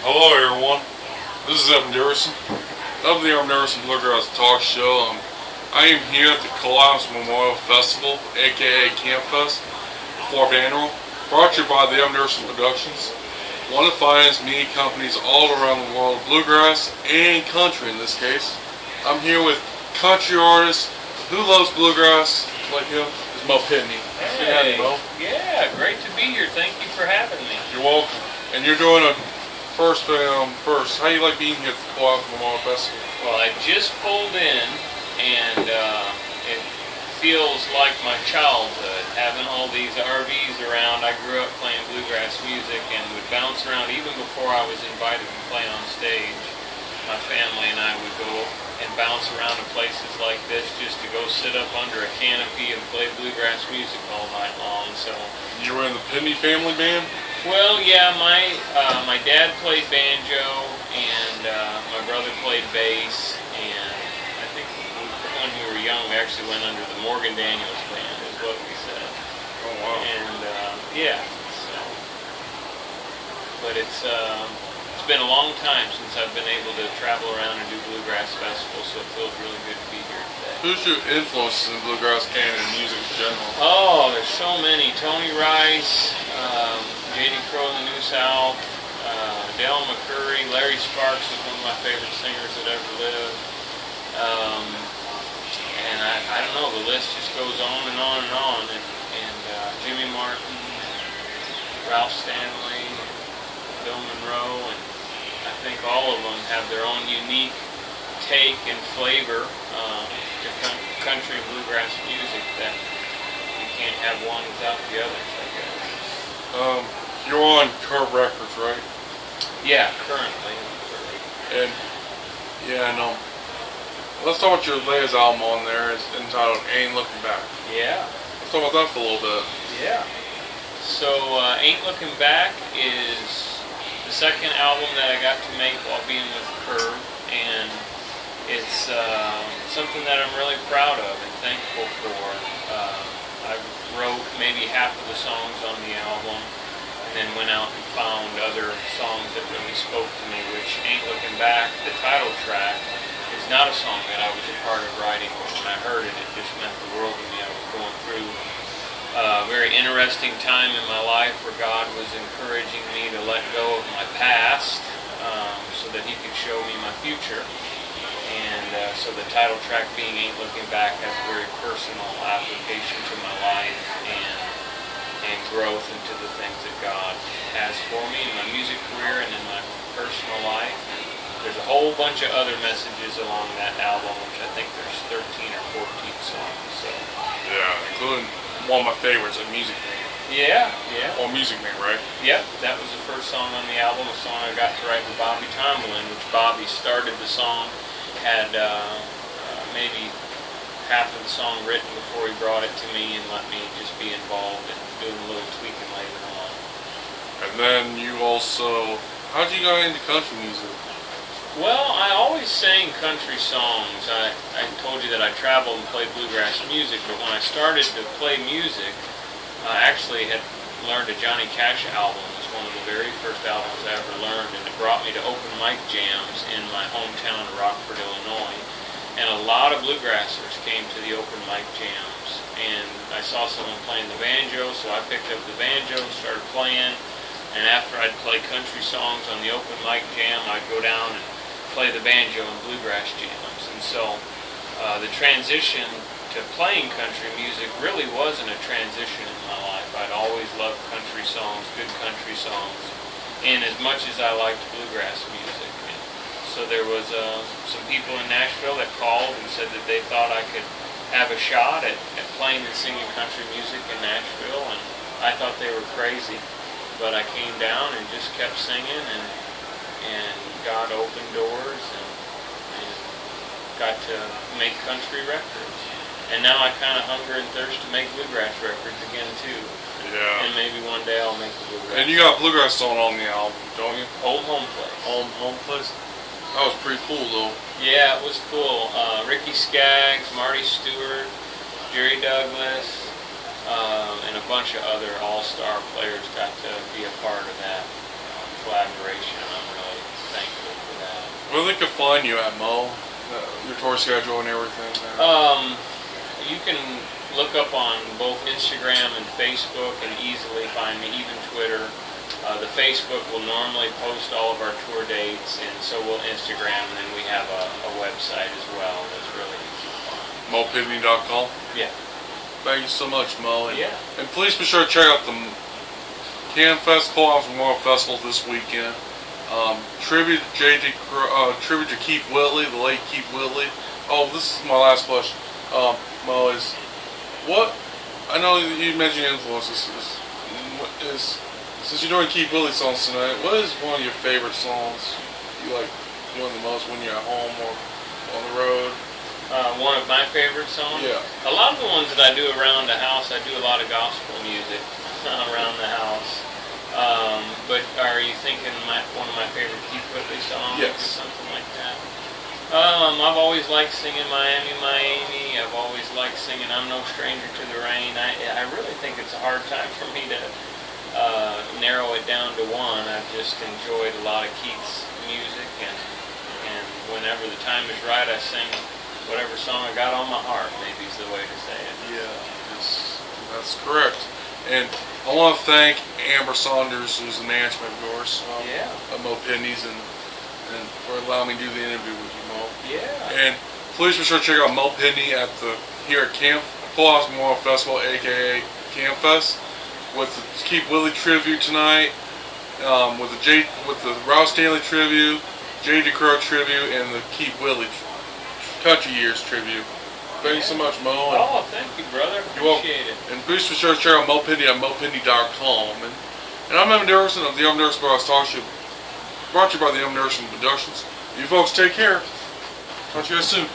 Hello everyone, this is Dickerson of the Dickerson Bluegrass talk show. I am here at the Collapse Memorial Festival, aka Camp Fest, 4th annual, brought to you by the Dickerson Productions, one of the finest media companies all around the world, bluegrass and country in this case. I'm here with country artist who loves bluegrass like him, is Pitney. Hey, yeah, great to be here. Thank you for having me. You're welcome. And you're doing a first. How do you like being here at the Collapse Memorial Festival? Well, I just pulled in, and it feels like my childhood, having all these RVs around. I grew up playing bluegrass music and would bounce around even before I was invited to play on stage. My family and I would go and bounce around to places like this just to go sit up under a canopy and play bluegrass music all night long. So You were in the Pitney family band? well, yeah, my dad played banjo, and my brother played bass, and I think when we were young, we actually went under the Morgan Daniels band, is what we said. Oh wow. And yeah, so, but it's been a long time since I've been able to travel around and do bluegrass festivals, so it feels really good to be here today. Who's your influences in bluegrass canon and music in general? Oh, there's so many. Tony Rice, J.D. Crowe in the New South, Dale McCurry, Larry Sparks is one of my favorite singers that ever lived. And I don't know, the list just goes on and on and on. And Jimmy Martin, Ralph Stanley, Bill Monroe, and I think all of them have their own unique take and flavor to country and bluegrass music that you can't have one without the others, I guess. You're on Curve Records, right? Yeah, currently. And yeah, I know. Let's talk about your latest album on there. It's entitled Ain't Looking Back. Yeah. Let's talk about that for a little bit. Yeah. So, Ain't Looking Back is the second album that I got to make while being with Curve, and it's something that I'm really proud of and thankful for. I wrote maybe half of the songs on the album, and then went out and found other songs that really spoke to me, which Ain't Looking Back, the title track, is not a song that I was a part of writing, but when I heard it, it just meant the world to me. I was going through a very interesting time in my life where God was encouraging me to let go of my past so that He could show me my future. And so the title track being Ain't Looking Back has a very personal application to my life and growth into the things that God has for me in my music career and in my personal life. There's a whole bunch of other messages along that album, which I think there's 13 or 14 songs. So Yeah, including one of my favorites, a Music Man. yeah. Or Music Man, right? Yep, that was the first song on the album, a song I got to write with Bobby Tomlin, which Bobby started the song, had maybe half of the song written before he brought it to me and let me just be involved and doing a little tweaking later on. And then you also, how'd you get into country music? Well, I always sang country songs. I told you that I traveled and played bluegrass music, but when I started to play music, I actually had learned a Johnny Cash album. It was one of the very first albums I ever learned, and it brought me to open mic jams in my hometown of Rockford, Illinois. And a lot of bluegrassers came to the open mic jams, and I saw someone playing the banjo, so I picked up the banjo and started playing. And after I'd play country songs on the open mic jam, I'd go down and play the banjo and bluegrass jams. And so the transition to playing country music really wasn't a transition in my life. I'd always loved country songs, good country songs, and as much as I liked bluegrass music. And so there was some people in Nashville that called and said that they thought I could have a shot at playing and singing country music in Nashville, and I thought they were crazy. But I came down and just kept singing, and God opened doors and got to make country records. And now I kind of hunger and thirst to make bluegrass records again too. Yeah. And maybe one day I'll make the bluegrass. And you got bluegrass song on the album, don't you? Old Home Place. Home Place? That was pretty cool though. Yeah, it was cool. Ricky Skaggs, Marty Stewart, Jerry Douglas, and a bunch of other all-star players got to be a part of that collaboration. I'm really where they can find you at, Mo? Your tour schedule and everything. You can look up on both Instagram and Facebook and easily find me, even Twitter. The Facebook will normally post all of our tour dates, and so will Instagram, and then we have a website as well that's really easy to find. MoPitney.com? Yeah. Thank you so much, Mo. Yeah. And please be sure to check out the CamFest Call-Offs Memorial Festival this weekend. Tribute to Keith Whitley, the late Keith Whitley. Oh, this is my last question. Mo, is what? I know you mentioned influences. Since you're doing Keith Whitley songs tonight, what is one of your favorite songs you like doing the most when you're at home or on the road? One of my favorite songs? Yeah. A lot of the ones that I do around the house, I do a lot of gospel music around the house. But are you thinking one of my favorite Keith Whitley songs? Yes. Or something like that? I've always liked singing Miami, Miami. I've always liked singing I'm No Stranger to the Rain. I really think it's a hard time for me to narrow it down to one. I've just enjoyed a lot of Keith's music, and whenever the time is right, I sing whatever song I got on my heart, maybe is the way to say it. Yeah, that's correct. And I want to thank Amber Saunders, who's the management of yours, of Mo Pitney's, and for allowing me to do the interview with you, Mo. Yeah. And please be sure to check out Mo Pitney here at Call-Offs Memorial Festival, aka CamFest, with the Keith Whitley tribute tonight, with the Rouse Stanley tribute, J.D. Crowe tribute, and the Keith Whitley Country Years tribute. Thank you so much, Mo. Oh, thank you, brother. Appreciate it. And please be sure to check out Mo Pitney at MoPitney.com. And I'm Evan Dickerson of the Dickerson Bluegrass Talk Show, brought to you by the Dickerson Productions. You folks take care. Talk to you guys soon.